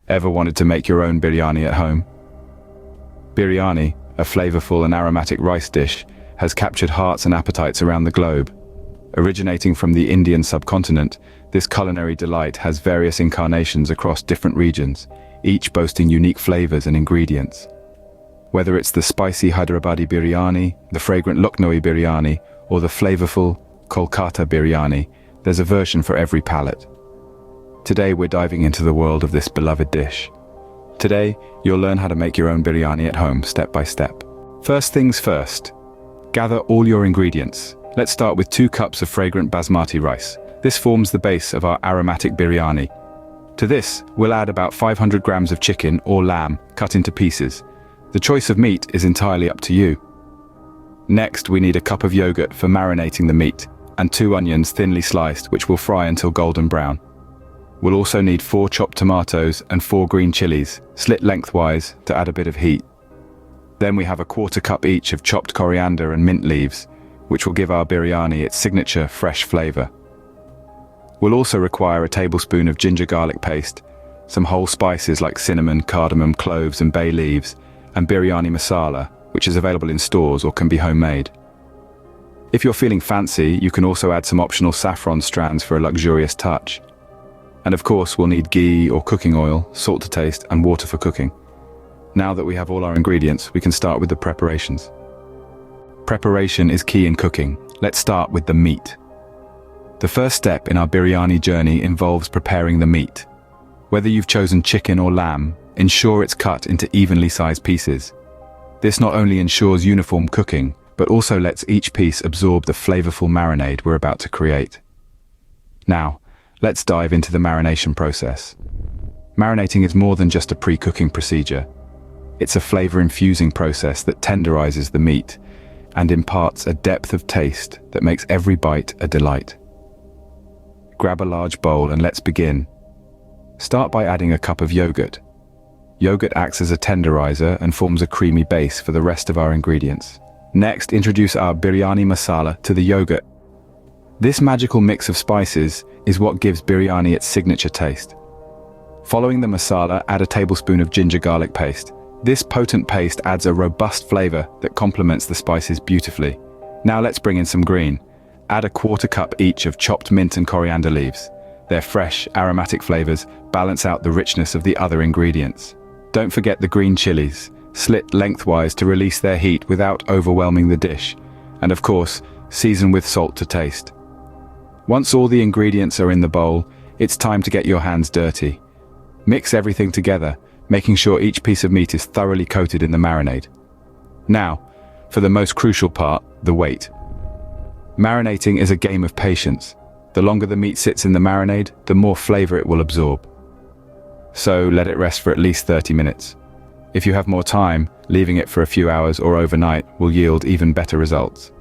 Ever wanted to make your own biryani at home? Biryani, a flavorful and aromatic rice dish, has captured hearts and appetites around the globe. Originating from the Indian subcontinent, this culinary delight has various incarnations across different regions, each boasting unique flavors and ingredients. Whether it's the spicy Hyderabadi biryani, the fragrant Lucknowi biryani, or the flavorful Kolkata biryani, there's a version for every palate. Today we're diving into the world of this beloved dish. Today, you'll learn how to make your own biryani at home, step by step. First things first, gather all your ingredients. Let's start with 2 cups of fragrant basmati rice. This forms the base of our aromatic biryani. To this, we'll add about 500 grams of chicken or lamb cut into pieces. The choice of meat is entirely up to you. Next, we need a cup of yogurt for marinating the meat, and 2 onions thinly sliced, which we'll fry until golden brown. We'll also need 4 chopped tomatoes and 4 green chilies, slit lengthwise to add a bit of heat. Then we have a 1/4 cup each of chopped coriander and mint leaves, which will give our biryani its signature fresh flavor. We'll also require a tablespoon of ginger garlic paste, some whole spices like cinnamon, cardamom, cloves and bay leaves, and biryani masala, which is available in stores or can be homemade. If you're feeling fancy, you can also add some optional saffron strands for a luxurious touch. And of course, we'll need ghee or cooking oil, salt to taste, and water for cooking. Now that we have all our ingredients, we can start with the preparations. Preparation is key in cooking. Let's start with the meat. The first step in our biryani journey involves preparing the meat. Whether you've chosen chicken or lamb, ensure it's cut into evenly sized pieces. This not only ensures uniform cooking, but also lets each piece absorb the flavorful marinade we're about to create. Now, let's dive into the marination process. Marinating is more than just a pre-cooking procedure. It's a flavor-infusing process that tenderizes the meat and imparts a depth of taste that makes every bite a delight. Grab a large bowl and let's begin. Start by adding a cup of yogurt. Yogurt acts as a tenderizer and forms a creamy base for the rest of our ingredients. Next, introduce our biryani masala to the yogurt. This magical mix of spices is what gives biryani its signature taste. Following the masala, add a tablespoon of ginger garlic paste. This potent paste adds a robust flavor that complements the spices beautifully. Now let's bring in some green. Add a 1/4 cup each of chopped mint and coriander leaves. Their fresh, aromatic flavors balance out the richness of the other ingredients. Don't forget the green chilies, slit lengthwise to release their heat without overwhelming the dish. And of course, season with salt to taste. Once all the ingredients are in the bowl, it's time to get your hands dirty. Mix everything together, making sure each piece of meat is thoroughly coated in the marinade. Now, for the most crucial part, the wait. Marinating is a game of patience. The longer the meat sits in the marinade, the more flavor it will absorb. So let it rest for at least 30 minutes. If you have more time, leaving it for a few hours or overnight will yield even better results.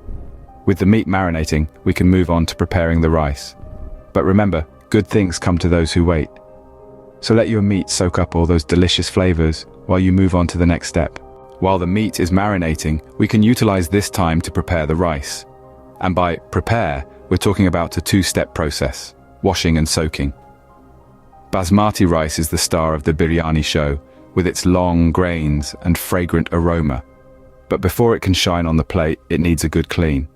With the meat marinating, we can move on to preparing the rice. But remember, good things come to those who wait. So let your meat soak up all those delicious flavors while you move on to the next step. While the meat is marinating, we can utilize this time to prepare the rice. And by prepare, we're talking about a 2-step process: washing and soaking. Basmati rice is the star of the biryani show, with its long grains and fragrant aroma. But before it can shine on the plate, it needs a good clean.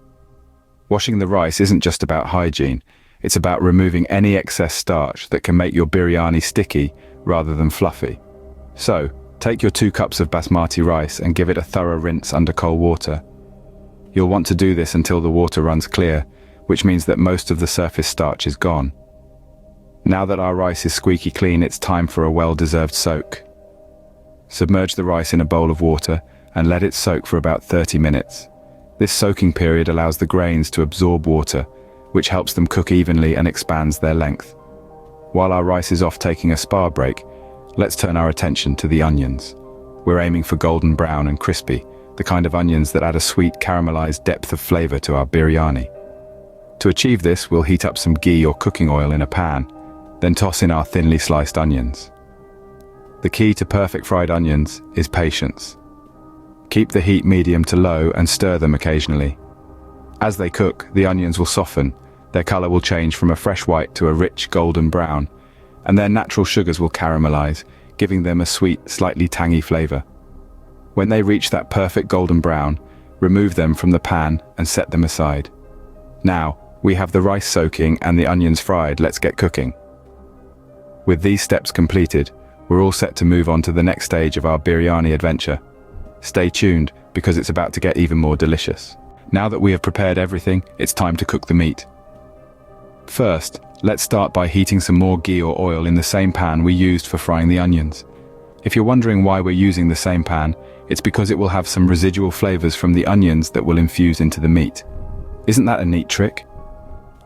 Washing the rice isn't just about hygiene, it's about removing any excess starch that can make your biryani sticky rather than fluffy. So, take your 2 cups of basmati rice and give it a thorough rinse under cold water. You'll want to do this until the water runs clear, which means that most of the surface starch is gone. Now that our rice is squeaky clean, it's time for a well-deserved soak. Submerge the rice in a bowl of water and let it soak for about 30 minutes. This soaking period allows the grains to absorb water, which helps them cook evenly and expands their length. While our rice is off taking a spa break, let's turn our attention to the onions. We're aiming for golden brown and crispy, the kind of onions that add a sweet caramelized depth of flavor to our biryani. To achieve this, we'll heat up some ghee or cooking oil in a pan, then toss in our thinly sliced onions. The key to perfect fried onions is patience. Keep the heat medium to low and stir them occasionally. As they cook, the onions will soften, their color will change from a fresh white to a rich golden brown, and their natural sugars will caramelize, giving them a sweet, slightly tangy flavor. When they reach that perfect golden brown, remove them from the pan and set them aside. Now, we have the rice soaking and the onions fried. Let's get cooking. With these steps completed, we're all set to move on to the next stage of our biryani adventure. Stay tuned, because it's about to get even more delicious. Now that we have prepared everything, it's time to cook the meat. First, let's start by heating some more ghee or oil in the same pan we used for frying the onions. If you're wondering why we're using the same pan, it's because it will have some residual flavors from the onions that will infuse into the meat. Isn't that a neat trick?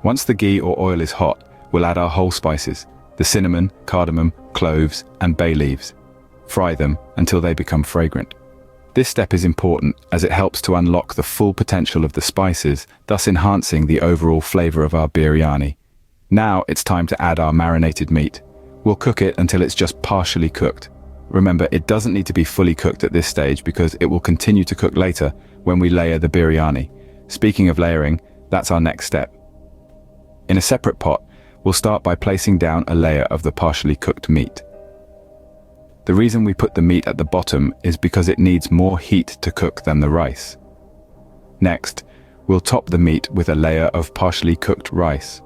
Once the ghee or oil is hot, we'll add our whole spices, the cinnamon, cardamom, cloves, and bay leaves. Fry them until they become fragrant. This step is important as it helps to unlock the full potential of the spices, thus enhancing the overall flavor of our biryani. Now it's time to add our marinated meat. We'll cook it until it's just partially cooked. Remember, it doesn't need to be fully cooked at this stage because it will continue to cook later when we layer the biryani. Speaking of layering, that's our next step. In a separate pot, we'll start by placing down a layer of the partially cooked meat. The reason we put the meat at the bottom is because it needs more heat to cook than the rice. Next, we'll top the meat with a layer of partially cooked rice.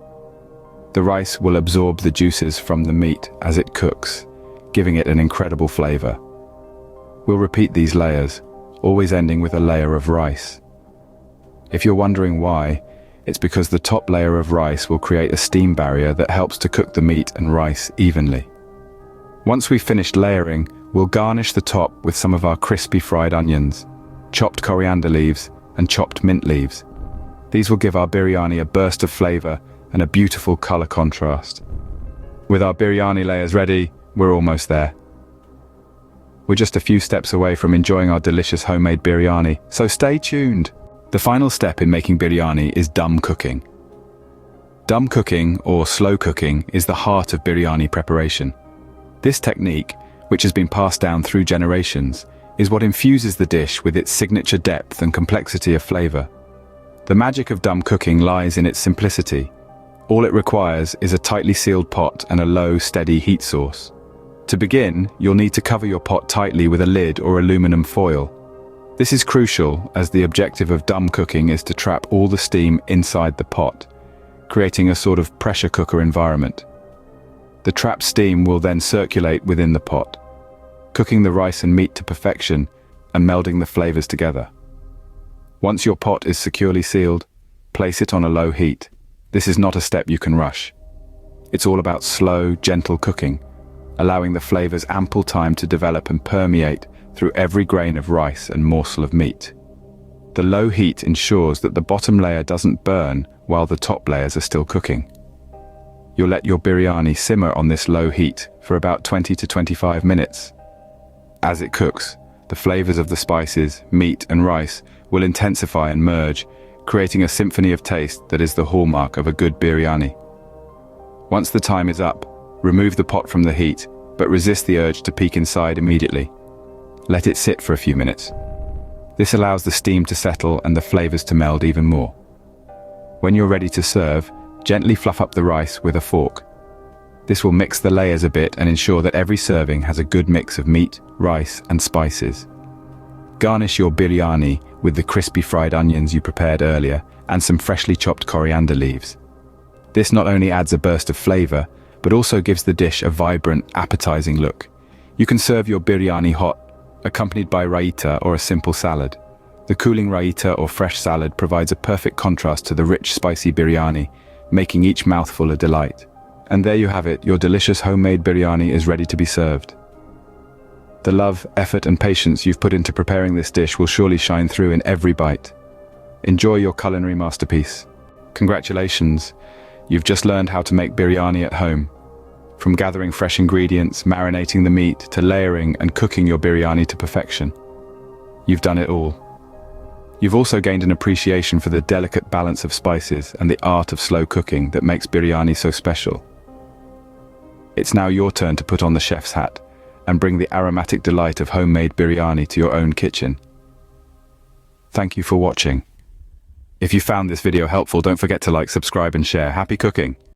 The rice will absorb the juices from the meat as it cooks, giving it an incredible flavor. We'll repeat these layers, always ending with a layer of rice. If you're wondering why, it's because the top layer of rice will create a steam barrier that helps to cook the meat and rice evenly. Once we've finished layering, we'll garnish the top with some of our crispy fried onions, chopped coriander leaves, and chopped mint leaves. These will give our biryani a burst of flavor and a beautiful color contrast. With our biryani layers ready, we're almost there. We're just a few steps away from enjoying our delicious homemade biryani, so stay tuned. The final step in making biryani is dum cooking. Dum cooking, or slow cooking, is the heart of biryani preparation. This technique, which has been passed down through generations, is what infuses the dish with its signature depth and complexity of flavor. The magic of dum cooking lies in its simplicity. All it requires is a tightly sealed pot and a low, steady heat source. To begin, you'll need to cover your pot tightly with a lid or aluminum foil. This is crucial as the objective of dum cooking is to trap all the steam inside the pot, creating a sort of pressure cooker environment. The trapped steam will then circulate within the pot, cooking the rice and meat to perfection and melding the flavors together. Once your pot is securely sealed, place it on a low heat. This is not a step you can rush. It's all about slow, gentle cooking, allowing the flavors ample time to develop and permeate through every grain of rice and morsel of meat. The low heat ensures that the bottom layer doesn't burn while the top layers are still cooking. You'll let your biryani simmer on this low heat for about 20 to 25 minutes. As it cooks, the flavors of the spices, meat, and rice will intensify and merge, creating a symphony of taste that is the hallmark of a good biryani. Once the time is up, remove the pot from the heat, but resist the urge to peek inside immediately. Let it sit for a few minutes. This allows the steam to settle and the flavors to meld even more. When you're ready to serve, gently fluff up the rice with a fork. This will mix the layers a bit and ensure that every serving has a good mix of meat, rice, and spices. Garnish your biryani with the crispy fried onions you prepared earlier and some freshly chopped coriander leaves. This not only adds a burst of flavor, but also gives the dish a vibrant, appetizing look. You can serve your biryani hot, accompanied by raita or a simple salad. The cooling raita or fresh salad provides a perfect contrast to the rich, spicy biryani, making each mouthful a delight. And there you have it, your delicious homemade biryani is ready to be served. The love, effort, and patience you've put into preparing this dish will surely shine through in every bite. Enjoy your culinary masterpiece. Congratulations, you've just learned how to make biryani at home. From gathering fresh ingredients, marinating the meat, to layering and cooking your biryani to perfection. You've done it all. You've also gained an appreciation for the delicate balance of spices and the art of slow cooking that makes biryani so special. It's now your turn to put on the chef's hat and bring the aromatic delight of homemade biryani to your own kitchen. Thank you for watching. If you found this video helpful, don't forget to like, subscribe, and share. Happy cooking!